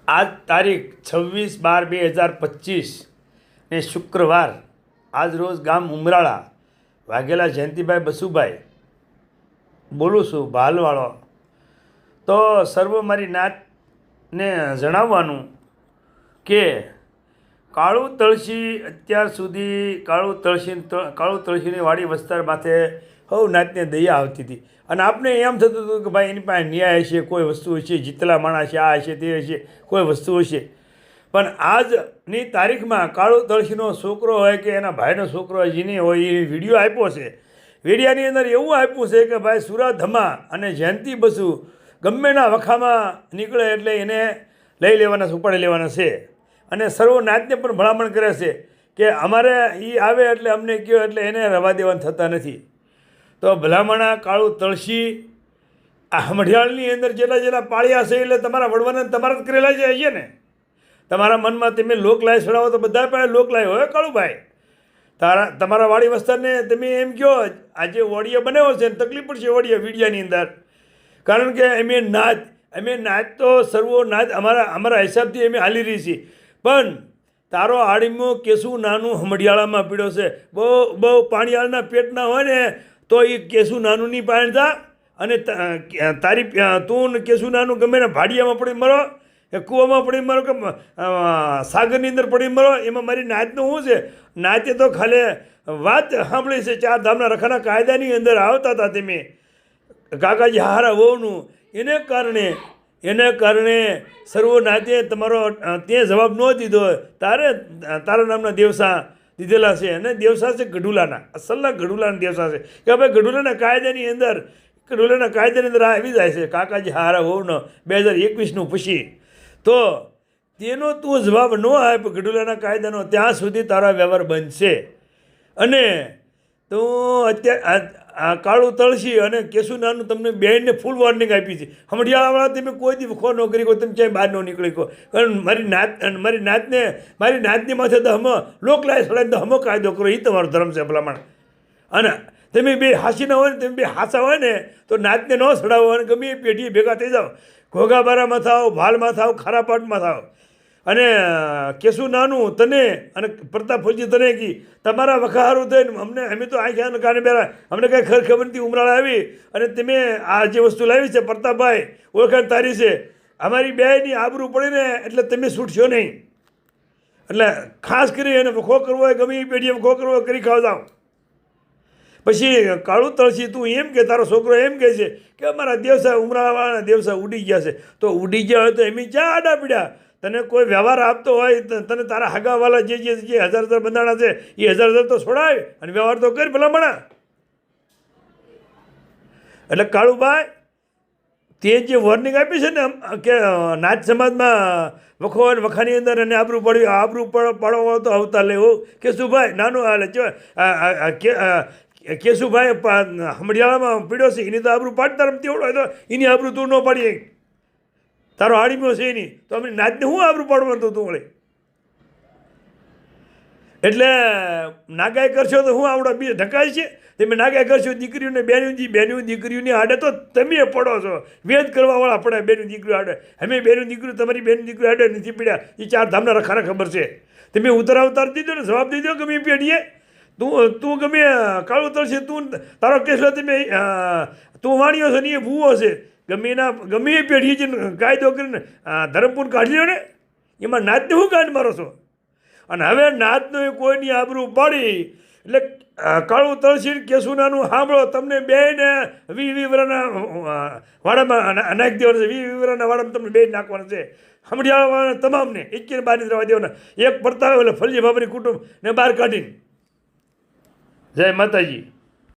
આજ તારીખ 26/12/2025 ને શુક્રવાર આજ રોજ ગામ ઉમરાળા વાઘેલા જયંતિભાઈ બસુભાઈ બોલું છું ભાલવાળો. તો સર્વ મારી નાતને જણાવવાનું કે કાળુ તળસી અત્યાર સુધી કાળુ તળસીની વાડી વિસ્તાર માથે હવ નાતને દયા આવતી હતી અને આપણે એમ થતું હતું કે ભાઈ એની પાસે ન્યાય હશે, કોઈ વસ્તુ હશે, જીતલા માણસ છે, આ હશે, તે હશે, કોઈ વસ્તુ હશે. પણ આજની તારીખમાં કાળુ તળસીનો છોકરો હોય કે એના ભાઈનો છોકરો હોય, જેને હોય એ વિડીયો આપ્યો છે. વિડીયાની અંદર એવું આપ્યું છે કે ભાઈ સુરાધમા અને જયંતિ બસુ ગમેના વખામાં નીકળે એટલે એને લઈ લેવાના, ઉપાડી લેવાના છે. અને સર્વ નાતને પણ ભલામણ કરે છે કે અમારે એ આવે એટલે અમને કહો એટલે એને રવા દેવાના થતા નથી. તો ભલામણા કાળુ તળસી આ હમઢિયાળની અંદર જેટલા પાળ્યા છે એટલે તમારા વડવાના તમારા જ કરેલા છે હશે ને. તમારા મનમાં તમે લોકલાય ચડાવો તો બધા પાસે લોકલાય હોય. કાળુભાઈ તમારા વાડી વિસ્તારને તમે એમ કહો આજે ઓડિયો બનાવ્યો છે ને તકલીફ પડશે ઓડિયો વિડીયાની અંદર, કારણ કે અમે નાચ તો સર્વો નાચ અમારા હિસાબથી અમે હાલી રહી છીએ. પણ તારો આડીમો કેસું નાનું હમઢિયાળામાં પીડ્યો છે. બહુ પાણીયાળના પેટના હોય ને તો એ કેસું નાનું નહીં પાણતા અને તું કેસું નાનું ગમે ને ભાડિયામાં પડી મરો કે કૂવામાં પડી મરો કે સાગરની અંદર પડી મરો. એમાં મારી નાચનું શું છે? નાચે તો ખાલી વાત સાંભળી છે. 4 ધામના રખાના કાયદાની અંદર આવતા હતા તમે કાકાજી હારા વહુનું. એને કારણે સર્વો નાતે તમારો તે જવાબ ન દીધો. તારા નામના દેવસા દીધેલા છે અને દેવસા છે ગઢુલાના, અસલના ગઢુલાના દેવસા છે કે ભાઈ ગઢુલાના કાયદાની અંદર આવી જાય છે કાકાજી હારા વહુનો 2021નું પછી. તો તેનો તું જવાબ ન આપ ગઢુલાના કાયદાનો, ત્યાં સુધી તારા વ્યવહાર બનશે. અને તું અત્યારે કાળુ તળસી અને કેશુનાનું તમને બેનને ફૂલ વોર્નિંગ આપી છે. હમઢિયાળાવાળા તમે કોઈ દી ખો ન કરી, તમે ક્યાંય બહાર ન નીકળી કહો. કારણ મારી નાતની માથે તો હમો લોકલાય સડાઈને તો હમો કાયદો કરો, એ તમારો ધર્મ છે ભલામણ. અને તમે બે હાસી ના હોય ને, તમે બે હાસા હોય ને તો નાતને ન સડાવો અને ગમે એ પેઢીએ ભેગા થઈ જાઓ. ઘોઘાબારામાં થાવ, ભાલમાં થાવ, ખારાપાટમાં થાવ. અને કેશું નાનું તને અને પ્રતાપ ફોજી તને કી તમારા વખારું થઈને અમે તો આખ્યા કાને બેરા અમને કાંઈ ખબર નથી. ઉમરાળા આવી અને તમે આ જે વસ્તુ લાવી છે પ્રતાપભાઈ ઓળખાણ તારી છે, અમારી બેની આબરૂ પડીને એટલે તમે છૂટશો નહીં. એટલે ખાસ કરી એને વખો કરવો હોય, ગમે એ પેઢીએ વખો કરવો હોય કરી ખાવ જાઓ. પછી કાળુ તળસી તું એમ કે તારો છોકરો એમ કહે છે કે અમારા દેવસા ઉમરાળાવાળાના દેવસા ઉડી ગયા છે. તો ઉડી ગયા હોય તો એમ ક્યાં આડા પીડ્યા? તને કોઈ વ્યવહાર આપતો હોય તને તારા હગાવાલા જે 1000 બંધાણા છે એ 1000 તો છોડાય અને વ્યવહાર તો કરી ભલામણા. એટલે કાળુભાઈ તે જે વોર્નિંગ આપી છે ને કે નાચ સમાજમાં વખો અને વખાની અંદર અને આબરૂ પાડવા તો આવતા લેવો. કેશુભાઈ નાનું હાલે કેશુભાઈ હમઢિયાળામાં પીડ્યો છે, એની તો આબરૂ પાડતા રમતી હોય તો એની આબરૂ તું ન પાડીએ. તારો આડીમ્યો છે એની તો અમે નાચને હું આબરૂ પાડવાનું તું વળે. એટલે નાગાઈ કરશો તો હું આવડો બી ઢકાય છે. તમે નાગાઈ કરશો દીકરીઓને બેનું દીકરીઓની આડે તો તમે પડો છો. વેદ કરવાવાળા પડે બેનું દીકરીઓ આડે. અમે બેનું દીકરીઓ તમારી બેન દીકરીઓ આડે નથી પીડ્યા. એ 4 ધામના રખાને ખબર છે. તમે ઉતાર દીધો ને જવાબ દીધો ગમે પેઢીએ. તું ગમે કાળુ તળસી તું તારો કેસલો તમે તું વાણ્યો છે ને એ ભૂવો છે. ગમે એ પેઢી જે કાયદો કરીને ધરમપૂર કાઢી લો ને એમાં નાચને હું કાઢ મારો છો. અને હવે નાચનો એ કોઈની આબરૂ પાડી એટલે કાળુ તળસી કેશુનાનું સાંભળો. તમને બેને 20 વર્ષના વાડામાં નાખી દેવાના છે. 20 વર્ષના વાડામાં તમને બે નાખવાના છે. હમઢિયાળાવાળા તમામને 21 બહાર રહેવા દેવાના. એક પડતા હોય એટલે ફલજી બાબરી કુટુંબ ને બહાર કાઢીને. જય માતાજી.